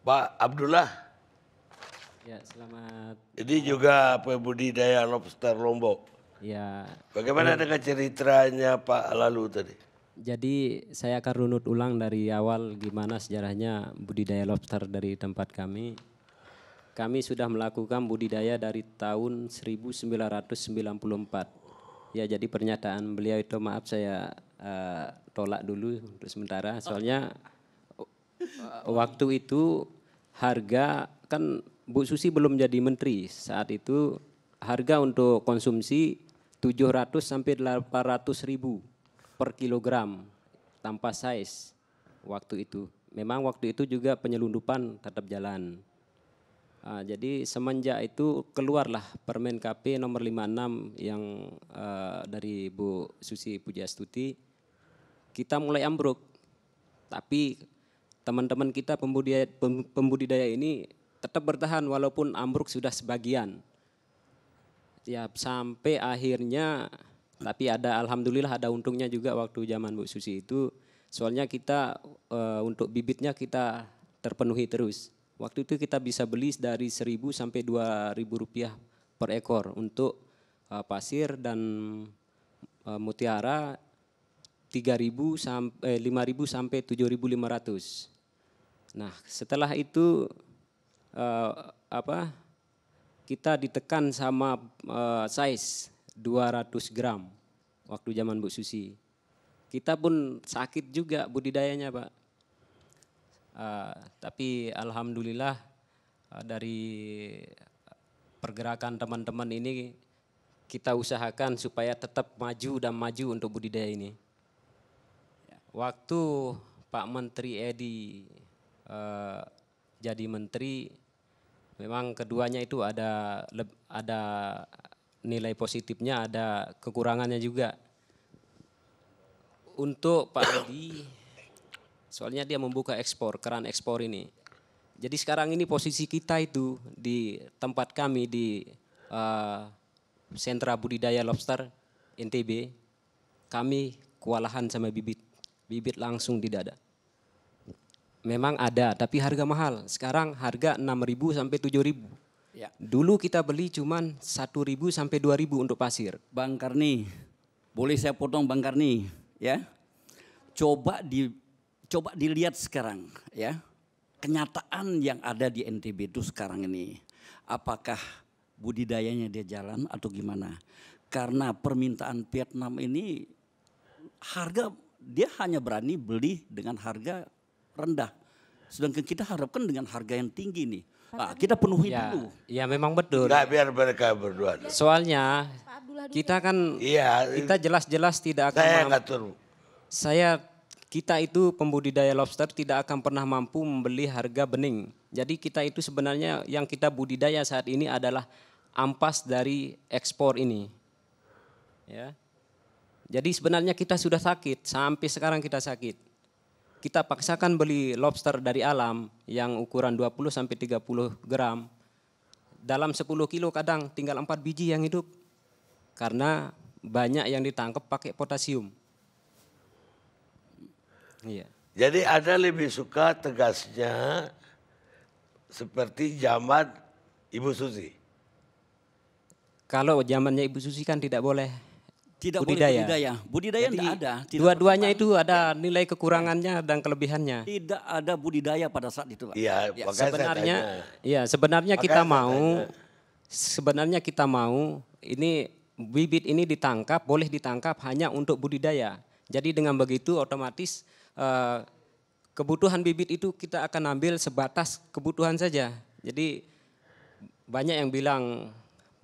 Pak Abdullah, Ya, selamat. ini juga pembudidaya lobster Lombok. Ya, Bagaimana dengan ceritanya Pak lalu tadi? jadi saya akan runut ulang dari awal gimana sejarahnya budidaya lobster dari tempat kami. Kami sudah melakukan budidaya dari tahun 1994. Ya, jadi pernyataan beliau itu maaf saya tolak dulu untuk sementara. Soalnya waktu itu harga kan Bu Susi belum jadi menteri saat itu, harga untuk konsumsi 700 sampai 800 ribu per kilogram tanpa size waktu itu. Memang waktu itu juga penyelundupan tetap jalan. Jadi semenjak itu keluarlah Permen KP nomor 56 yang dari Bu Susi Pujiastuti, kita mulai ambruk. Tapi teman-teman kita pembudidaya ini tetap bertahan walaupun ambruk sudah sebagian. Ya sampai akhirnya, tapi alhamdulillah ada untungnya juga waktu zaman Bu Susi itu. Soalnya kita untuk bibitnya kita terpenuhi terus. Waktu itu kita bisa beli dari 1.000 sampai 2.000 rupiah per ekor untuk pasir dan mutiara 5.000 sampai 7.500. Nah, setelah itu kita ditekan sama size 200 gram waktu zaman Bu Susi. Kita pun sakit juga budidayanya, Pak. Tapi alhamdulillah dari pergerakan teman-teman ini kita usahakan supaya tetap maju dan maju untuk budidaya ini. Waktu Pak Menteri Edi jadi menteri, memang keduanya itu ada nilai positifnya, ada kekurangannya juga. Untuk Pak Edi, soalnya dia membuka ekspor, keran ekspor ini. Jadi sekarang ini posisi kita itu di tempat kami di sentra budidaya lobster NTB, kami kewalahan sama bibit. Bibit langsung tidak ada. Memang ada, tapi harga mahal. Sekarang harga 6.000 sampai 7.000. Ya. Dulu kita beli cuman 1.000 sampai 2.000 untuk pasir. Bang Karni, boleh saya potong Bang Karni, ya? Coba dilihat sekarang, ya. Kenyataan yang ada di NTB itu sekarang ini, apakah budidayanya dia jalan atau gimana? Karena permintaan Vietnam ini harga dia hanya berani beli dengan harga rendah. Sedangkan kita harapkan dengan harga yang tinggi nih. Nah, kita penuhi dulu. Ya memang betul. Enggak, biar mereka berdua. Soalnya kita kan kita jelas-jelas tidak akan kita itu pembudidaya lobster tidak akan pernah mampu membeli harga bening. Jadi kita itu sebenarnya yang kita budidaya saat ini adalah ampas dari ekspor ini. Ya. Jadi sebenarnya kita sudah sakit, sampai sekarang kita sakit. Kita paksakan beli lobster dari alam yang ukuran 20 sampai 30 gram. Dalam 10 kilo kadang tinggal 4 biji yang hidup. Karena banyak yang ditangkap pakai potasium. Iya. Jadi Anda lebih suka tegasnya seperti zaman Ibu Susi? Kalau zamannya Ibu Susi kan tidak boleh. Tidak budidaya. Budidaya tidak ada. Dua-duanya itu ada nilai kekurangannya dan kelebihannya. Tidak ada budidaya pada saat itu, Pak. Iya, sebenarnya kita mau ini bibit ini ditangkap, boleh ditangkap hanya untuk budidaya. Jadi dengan begitu otomatis kebutuhan bibit itu kita akan ambil sebatas kebutuhan saja. Jadi banyak yang bilang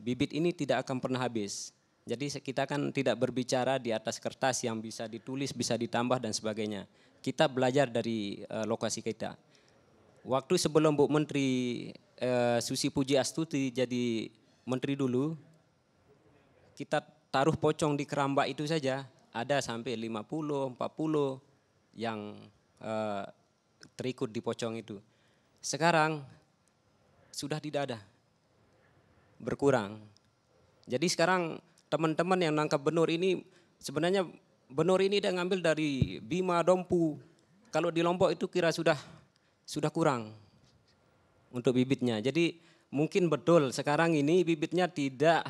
bibit ini tidak akan pernah habis. Jadi kita kan tidak berbicara di atas kertas yang bisa ditulis, bisa ditambah dan sebagainya. Kita belajar dari lokasi kita. Waktu sebelum Bu Menteri Susi Pujiastuti jadi menteri dulu, kita taruh pocong di keramba itu saja, ada sampai 50, 40 yang terikut di pocong itu. Sekarang sudah tidak ada, berkurang. Jadi sekarang teman-teman yang nangkap benur ini, sebenarnya benur ini dia ngambil dari Bima, Dompu. Kalau di Lombok itu kira sudah kurang. untuk bibitnya. Jadi mungkin betul sekarang ini bibitnya tidak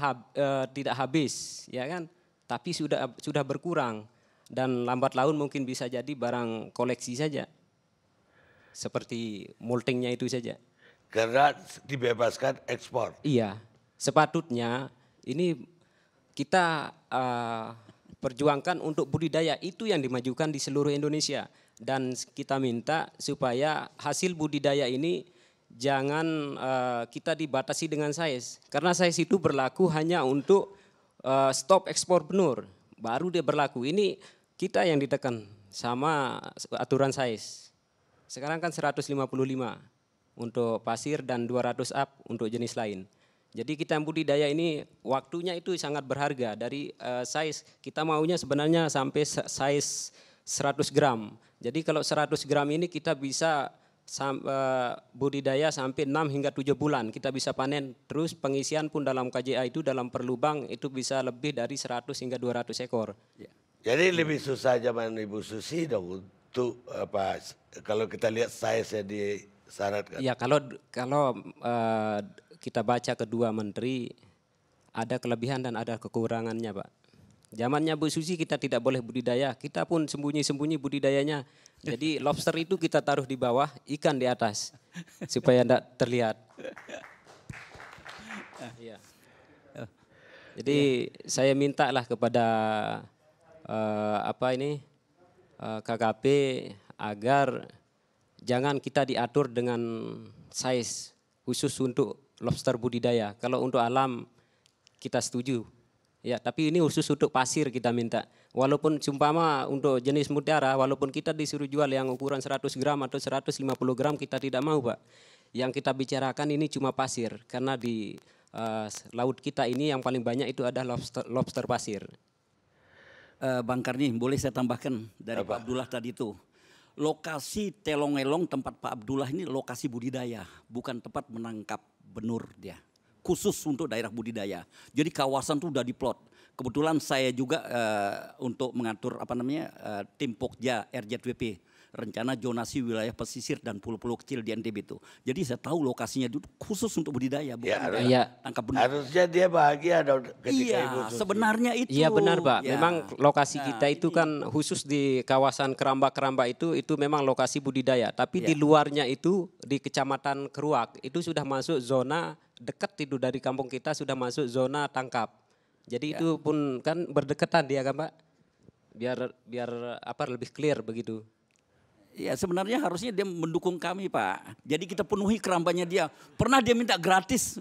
habis, ya kan? Tapi sudah berkurang dan lambat laun mungkin bisa jadi barang koleksi saja. Seperti moltingnya itu saja. Karena dibebaskan ekspor. Iya, sepatutnya ini kita perjuangkan untuk budidaya itu yang dimajukan di seluruh Indonesia. Dan kita minta supaya hasil budidaya ini jangan kita dibatasi dengan size. Karena size itu berlaku hanya untuk stop ekspor benur. Baru dia berlaku. Ini kita yang ditekan sama aturan size. Sekarang kan 155 untuk pasir dan 200 up untuk jenis lain. Jadi kita yang budidaya ini waktunya itu sangat berharga. Dari size kita maunya sebenarnya sampai size 100 gram. Jadi kalau 100 gram ini kita bisa budidaya sampai 6 hingga 7 bulan. Kita bisa panen terus pengisian pun dalam KJA itu dalam per lubang itu bisa lebih dari 100 hingga 200 ekor. Jadi lebih susah zaman Ibu Susi dong untuk apa kalau kita lihat size-nya disyaratkan. Ya kalau kita baca kedua menteri ada kelebihan dan ada kekurangannya, Pak. Zamannya Bu Susi kita tidak boleh budidaya, kita pun sembunyi-sembunyi budidayanya. Jadi lobster itu kita taruh di bawah, ikan di atas supaya tidak terlihat. Ya. Jadi saya mintalah kepada KKP agar jangan kita diatur dengan size khusus untuk lobster budidaya. Kalau untuk alam kita setuju. Ya, tapi ini khusus untuk pasir kita minta. Walaupun sumpama untuk jenis mutiara, walaupun kita disuruh jual yang ukuran 100 gram atau 150 gram kita tidak mau, Pak. Yang kita bicarakan ini cuma pasir. Karena di laut kita ini yang paling banyak itu adalah lobster pasir. Bang Karni, boleh saya tambahkan dari Pak Abdullah tadi itu. Lokasi Telong-Elong tempat Pak Abdullah ini lokasi budidaya, bukan tempat menangkap benur dia. Khusus untuk daerah budidaya. Jadi kawasan itu udah diplot. Kebetulan saya juga untuk mengatur tim Pokja RZWP, rencana zonasi wilayah pesisir dan pulau-pulau kecil di NTB itu. Jadi saya tahu lokasinya itu khusus untuk budidaya, bukan tangkap benur. Harusnya dia bahagia dong ketika Ibu Susi. Sebenarnya itu. Iya benar, Pak. Ya. Memang lokasi kita itu kan khusus di kawasan Keramba-Keramba itu memang lokasi budidaya. Tapi di luarnya itu di Kecamatan Keruak itu sudah masuk zona dekat itu dari kampung kita sudah masuk zona tangkap. Jadi itu pun kan berdekatan dia kan, Pak. Biar lebih clear begitu. Ya sebenarnya harusnya dia mendukung kami, Pak. Jadi kita penuhi kerambanya dia. Pernah dia minta gratis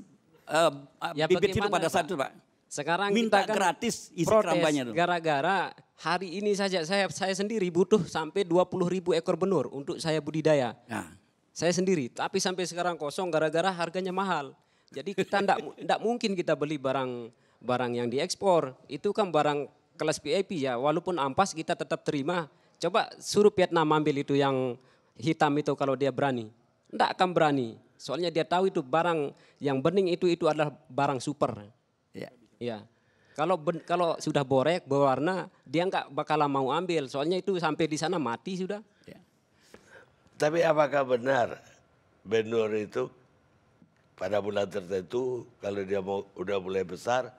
bibit itu pada saat itu, Pak. Sekarang minta kita kan gratis isi protes kerambanya tuh. Gara-gara hari ini saja saya sendiri butuh sampai 20.000 ekor benur untuk saya budidaya. Nah. Saya sendiri, tapi sampai sekarang kosong gara-gara harganya mahal. Jadi kita enggak mungkin kita beli barang yang diekspor. Itu kan barang kelas VIP ya, walaupun ampas kita tetap terima. Coba suruh Vietnam ambil itu yang hitam itu kalau dia berani. Enggak akan berani. Soalnya dia tahu itu barang yang bening itu adalah barang super. Ya. Ya. Kalau sudah borek, berwarna, dia enggak bakalan mau ambil. Soalnya itu sampai di sana mati sudah. Ya. Tapi apakah benar benur itu pada bulan tertentu kalau dia udah mulai besar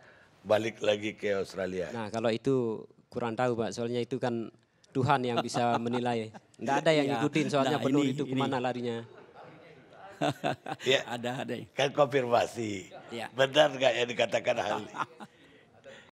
balik lagi ke Australia? Nah kalau itu kurang tahu, Pak. Soalnya itu kan Tuhan yang bisa menilai. Tidak ada yang ngikutin soalnya benur itu kemana larinya. Ya, ada. kan konfirmasi. Ya. Benar nggak yang dikatakan ahli?